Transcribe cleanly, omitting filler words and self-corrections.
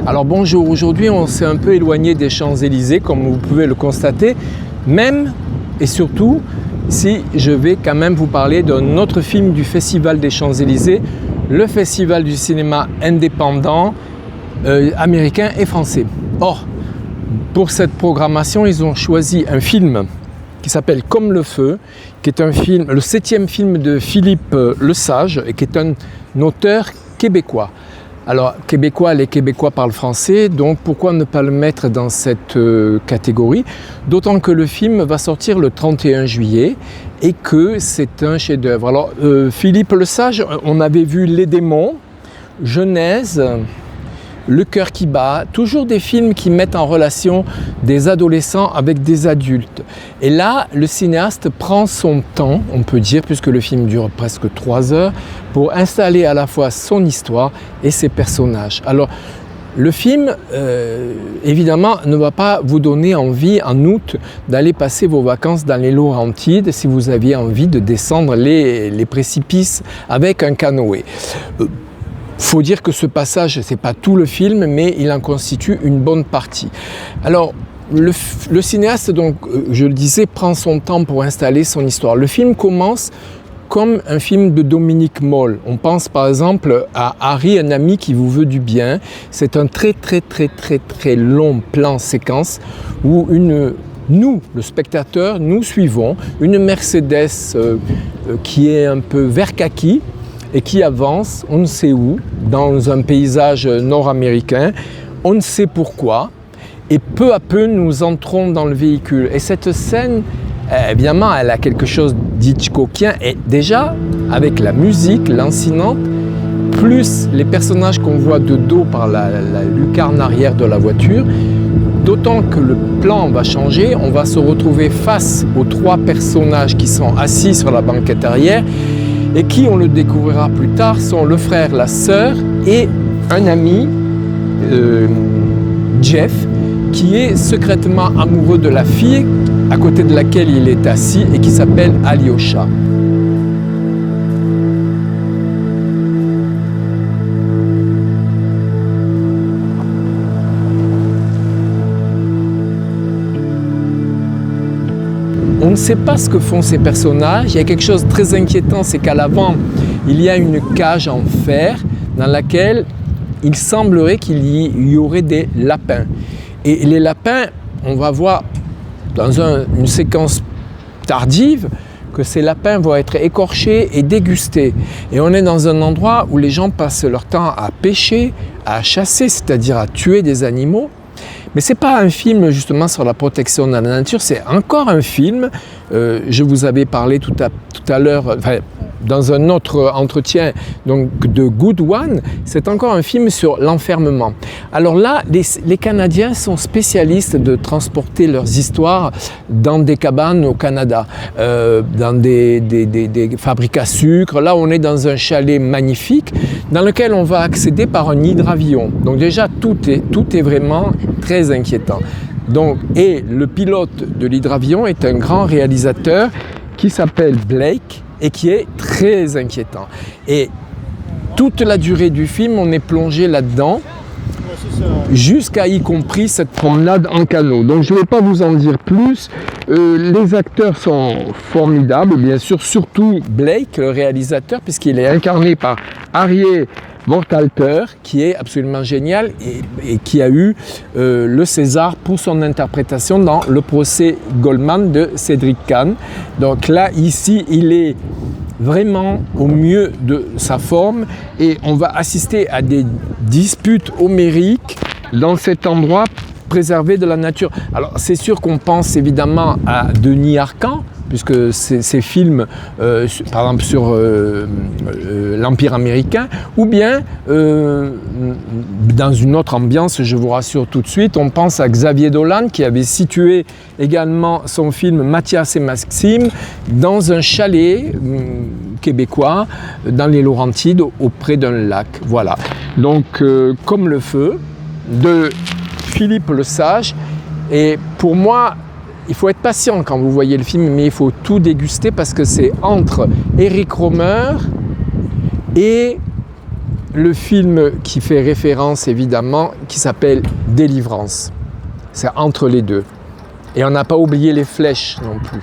Alors bonjour, aujourd'hui on s'est un peu éloigné des Champs-Élysées comme vous pouvez le constater, même et surtout si je vais quand même vous parler d'un autre film du Festival des Champs-Élysées, le festival du cinéma indépendant américain et français. Or, pour cette programmation, ils ont choisi un film qui s'appelle Comme le feu, qui est un film, le 7e film de Philippe Lesage, et qui est un auteur québécois. Alors, québécois, les Québécois parlent français, donc pourquoi ne pas le mettre dans cette catégorie? D'autant que le film va sortir le 31 juillet et que c'est un chef-d'œuvre. Alors, Philippe Lesage, on avait vu Les Démons, Genèse, Le cœur qui bat, toujours des films qui mettent en relation des adolescents avec des adultes. Et là, le cinéaste prend son temps, on peut dire, puisque le film dure presque 3 heures, pour installer à la fois son histoire et ses personnages. Alors, le film, évidemment, ne va pas vous donner envie, en août, d'aller passer vos vacances dans les Laurentides si vous aviez envie de descendre les précipices avec un canoë. Faut dire que ce passage, c'est pas tout le film, mais il en constitue une bonne partie. Alors, le cinéaste, donc, je le disais, prend son temps pour installer son histoire. Le film commence comme un film de Dominique Moll. On pense par exemple à Harry, un ami qui vous veut du bien. C'est un très long plan séquence où nous, le spectateur, nous suivons une Mercedes qui est un peu vert kaki, et qui avance, on ne sait où, dans un paysage nord-américain, on ne sait pourquoi, et peu à peu nous entrons dans le véhicule. Et cette scène, évidemment, elle a quelque chose d'Hitchcockien, et déjà, avec la musique lancinante, plus les personnages qu'on voit de dos par la lucarne arrière de la voiture, d'autant que le plan va changer, on va se retrouver face aux 3 personnages qui sont assis sur la banquette arrière, et qui, on le découvrira plus tard, sont le frère, la sœur et un ami, Jeff, qui est secrètement amoureux de la fille à côté de laquelle il est assis et qui s'appelle Alyosha. On ne sait pas ce que font ces personnages. Il y a quelque chose de très inquiétant, c'est qu'à l'avant, il y a une cage en fer dans laquelle il semblerait qu'il y aurait des lapins. Et les lapins, on va voir dans une séquence tardive que ces lapins vont être écorchés et dégustés. Et on est dans un endroit où les gens passent leur temps à pêcher, à chasser, c'est-à-dire à tuer des animaux. Mais ce n'est pas un film justement sur la protection de la nature, c'est encore un film, je vous avais parlé tout à l'heure, dans un autre entretien donc, de Good One, c'est encore un film sur l'enfermement. Alors là, les Canadiens sont spécialistes de transporter leurs histoires dans des cabanes au Canada, dans des fabriques à sucre. Là, on est dans un chalet magnifique dans lequel on va accéder par un hydravion. Donc déjà, tout est vraiment très inquiétant. Donc, et le pilote de l'hydravion est un grand réalisateur qui s'appelle Blake, et qui est très inquiétant. Et toute la durée du film, on est plongé là-dedans, jusqu'à y compris cette promenade en canot. Donc je ne vais pas vous en dire plus. Les acteurs sont formidables, bien sûr, surtout Blake, le réalisateur, puisqu'il est incarné par Harry Wortalter, qui est absolument génial et qui a eu le César pour son interprétation dans Le procès Goldman de Cédric Kahn. Donc là, ici, il est vraiment au mieux de sa forme et on va assister à des disputes homériques dans cet endroit préservé de la nature. Alors c'est sûr qu'on pense évidemment à Denis Arcand, puisque ces films, par exemple sur l'Empire américain, ou bien dans une autre ambiance, je vous rassure tout de suite, on pense à Xavier Dolan qui avait situé également son film Mathias et Maxime dans un chalet québécois dans les Laurentides auprès d'un lac. Voilà. Donc Comme le feu de Philippe Lesage, et pour moi, il faut être patient quand vous voyez le film, mais il faut tout déguster parce que c'est entre Eric Rohmer et le film qui fait référence évidemment, qui s'appelle Délivrance. C'est entre les deux. Et on n'a pas oublié les flèches non plus.